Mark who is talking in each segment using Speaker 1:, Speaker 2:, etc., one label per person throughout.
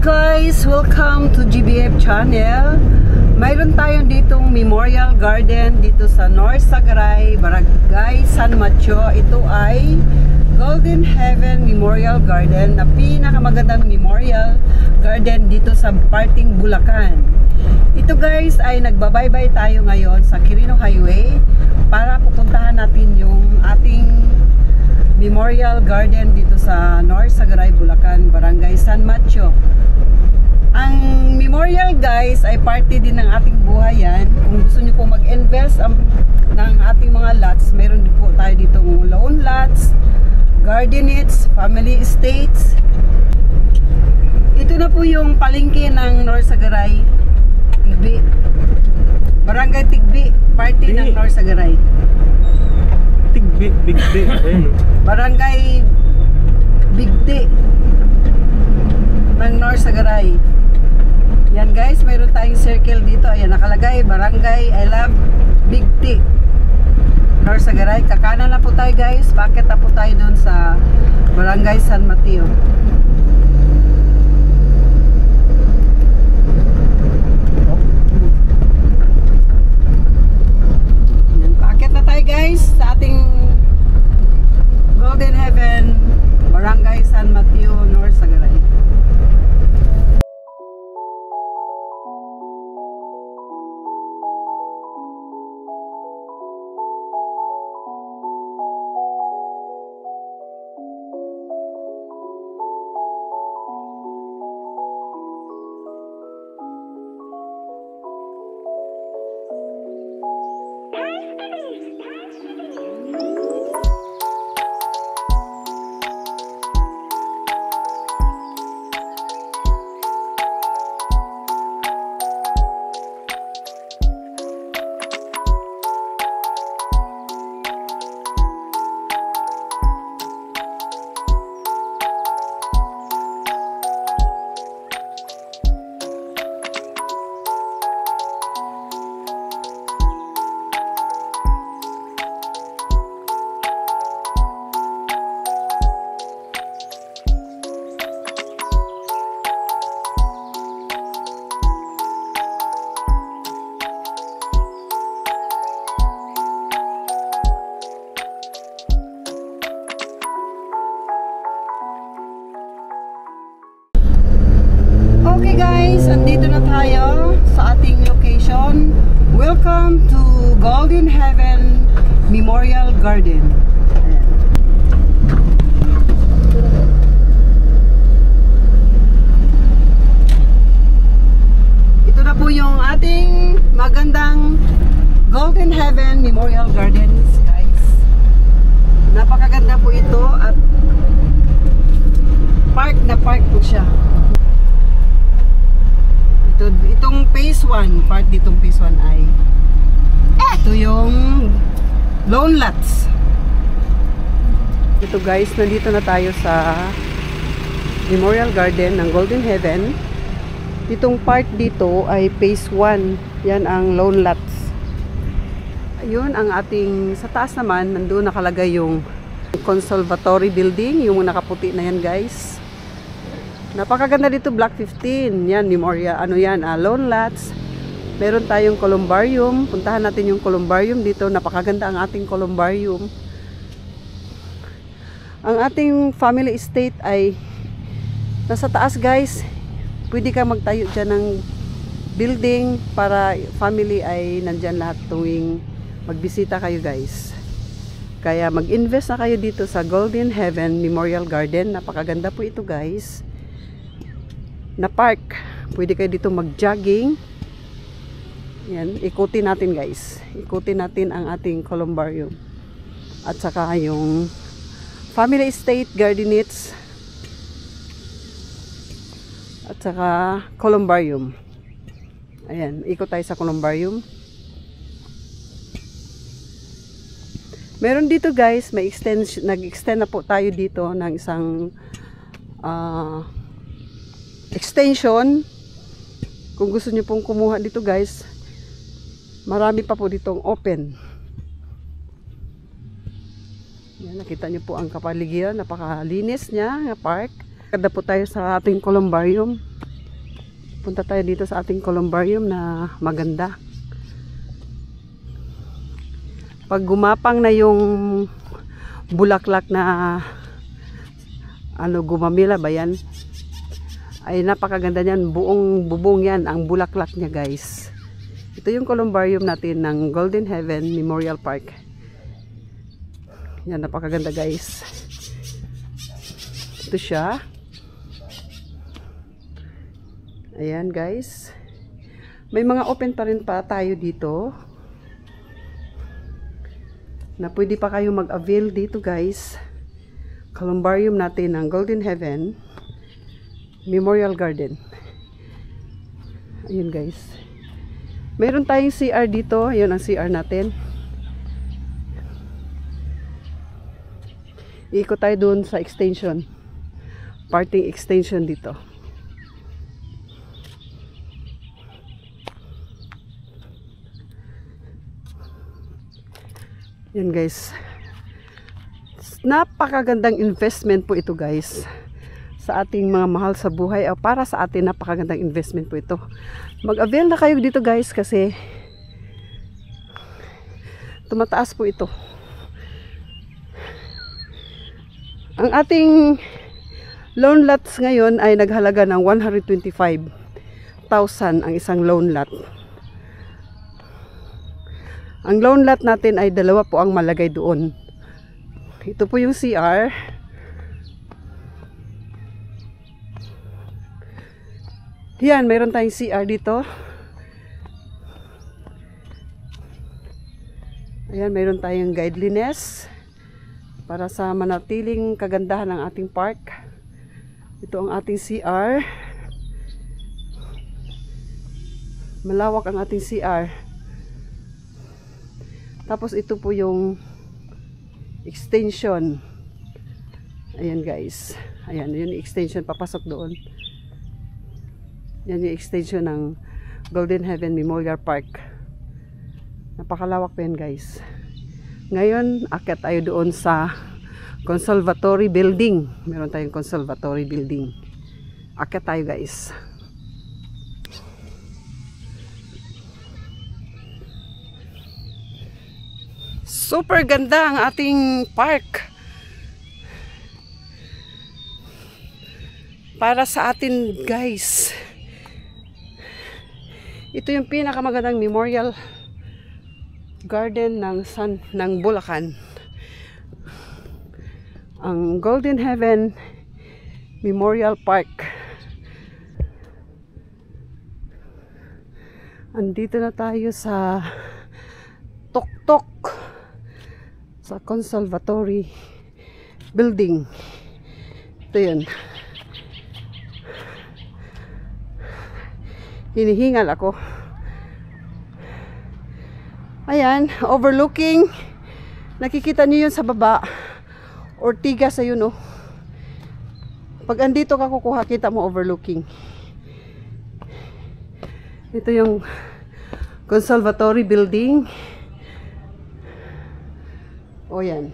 Speaker 1: guys! Welcome to GBF channel. Mayroon tayong ditong Memorial Garden dito sa North Sagaray, Barangay San Mateo. Ito ay Golden Heaven Memorial Garden na pinakamagandang memorial garden dito sa parting Bulacan. Ito guys ay nagbabaybay tayo ngayon sa Quirino Highway para pupuntahan natin yung ating Memorial Garden dito sa North Sagaray, Bulacan, Barangay San Mateo. Ang memorial guys ay parte din ng ating buhayan. Kung gusto nyo po mag-invest ng ating mga lots, meron din po tayo dito loan lots, gardenettes, family estates. Ito na po yung palengke ng North Sagaray, Tigbi, Barangay Tigbi, parte ng North Sagaray.
Speaker 2: Tigbi, Bigdi, ayun.
Speaker 1: Barangay Bigdi ng North Sagaray. Yan guys, mayroon tayong circle dito. Ayan, nakalagay Barangay I Love Bigdi, North Sagaray. Kakanan na po tayo guys. Bakit na po tayo dun sa Barangay San Mateo. Yan, bakit na tayo guys sa ating Golden Heaven, Barangay San Mateo, North Sagaray. Okay guys, andito na tayo sa ating location. Welcome to Golden Heaven Memorial Garden. Ayan. Ito na po yung ating magandang Golden Heaven Memorial Gardens guys. Napakaganda po ito at park na park po siya. Itong phase 1, part ditong phase 1 ay ito yung loan lots. Ito guys, nandito na tayo sa Memorial Garden ng Golden Heaven. Itong part dito ay phase 1. Yan ang loan lots. Ayun ang ating, sa taas naman, nandun nakalagay yung conservatory building, yung nakaputi na yan guys. Napakaganda dito, Block 15. Yan, memorial, ano yan, loan lots. Meron tayong columbarium. Puntahan natin yung columbarium dito. Napakaganda ang ating columbarium. Ang ating family estate ay nasa taas guys. Pwede ka magtayo dyan ng building para family ay nandyan lahat tuwing magbisita kayo guys. Kaya mag-invest na kayo dito sa Golden Heaven Memorial Garden. Napakaganda po ito guys. Na park. Pwede kayo dito mag-jogging. Yan, ikutin natin guys. Ikutin natin ang ating columbarium. At saka yung family estate, gardenettes. At saka columbarium. Ayan, ikot tayo sa columbarium. Meron dito guys, may nag-extend na po tayo dito ng isang extension. Kung gusto niyo pong kumuha dito guys, marami pa po ditong open. Yan, nakita niyo po ang kapaligiran, napakalinis niya, nga park. Kada po tayo sa ating columbarium. Punta tayo dito sa ating columbarium na maganda. Pag gumapang na yung bulaklak na gumamila ba yan? Ay napakaganda niyan. Buong bubong yan ang bulaklak niya, guys. Ito yung columbarium natin ng Golden Heaven Memorial Park. Yan, napakaganda, guys. Ito siya. Ayan, guys. May mga open pa rin pa tayo dito na pwede pa kayo mag-avail dito, guys. Columbarium natin ng Golden Heaven Memorial Garden. Ayun, guys. Mayroon tayong CR dito. Ayun ang CR natin. Iikot tayo dun sa extension. Parting extension dito. Yan, guys. Napakagandang investment po ito, guys. Sa ating mga mahal sa buhay. O para sa atin, napakagandang investment po ito. Mag-avail na kayo dito, guys, kasi tumataas po ito. Ang ating loan lots ngayon ay naghalaga ng 125,000 ang isang loan lot. Ang loan lot natin ay dalawa po ang malagay doon. Ito po yung CR. Yan, mayroon tayong CR dito. Ayan, mayroon tayong guideliness para sa manatiling kagandahan ng ating park. Ito ang ating CR. Malawak ang ating CR. Tapos ito po yung extension. Ayan, guys. Ayan, yun yung extension papasok doon. Yan yung extension ng Golden Heaven Memorial Park. Napakalawak pa yan, guys. Ngayon, akyat tayo doon sa conservatory building. Meron tayong conservatory building. Akyat tayo, guys. Super ganda ang ating park. Para sa atin, guys. Ito yung pinakamagandang memorial garden ng Bulacan. Ang Golden Heaven Memorial Park. Andito na tayo sa Tuktok, sa conservatory building. Ito yun. Hinihingal ako. Ayan, overlooking. Nakikita niyo yun sa baba. Ortigas ayun, oh. Pag andito ka kukuha, kita mo overlooking. Ito yung conservatory building. O yan.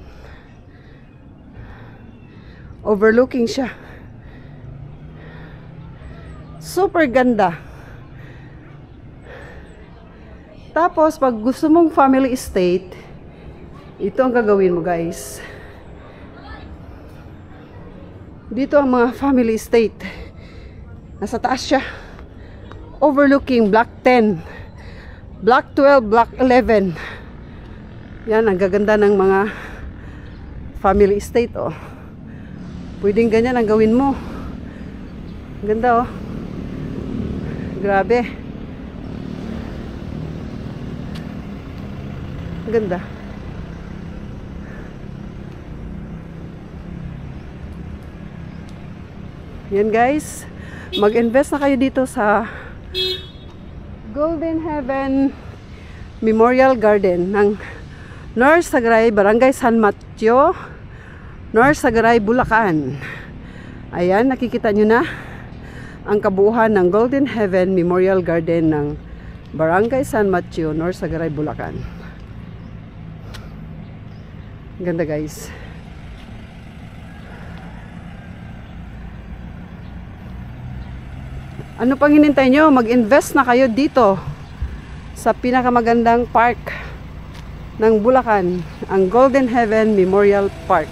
Speaker 1: Overlooking siya. Super ganda. Tapos, pag gusto mong family estate, ito ang gagawin mo, guys. Dito ang mga family estate. Nasa taas siya. Overlooking Block 10, Block 12, Block 11. Yan, ang gaganda ng mga family estate, oh. Pwedeng ganyan ang gawin mo. Ganda, oh. Grabe. Ganda. Yan, guys. Mag-invest na kayo dito sa Golden Heaven Memorial Garden ng North Sagaray, Barangay San Mateo, North Sagaray, Bulacan. Ayan, nakikita nyo na ang kabuuan ng Golden Heaven Memorial Garden ng Barangay San Mateo, North Sagaray, Bulacan. Ganda, guys. Ano pang hinintay nyo? Mag-invest na kayo dito sa pinakamagandang park ng Bulacan, ang Golden Heaven Memorial Park.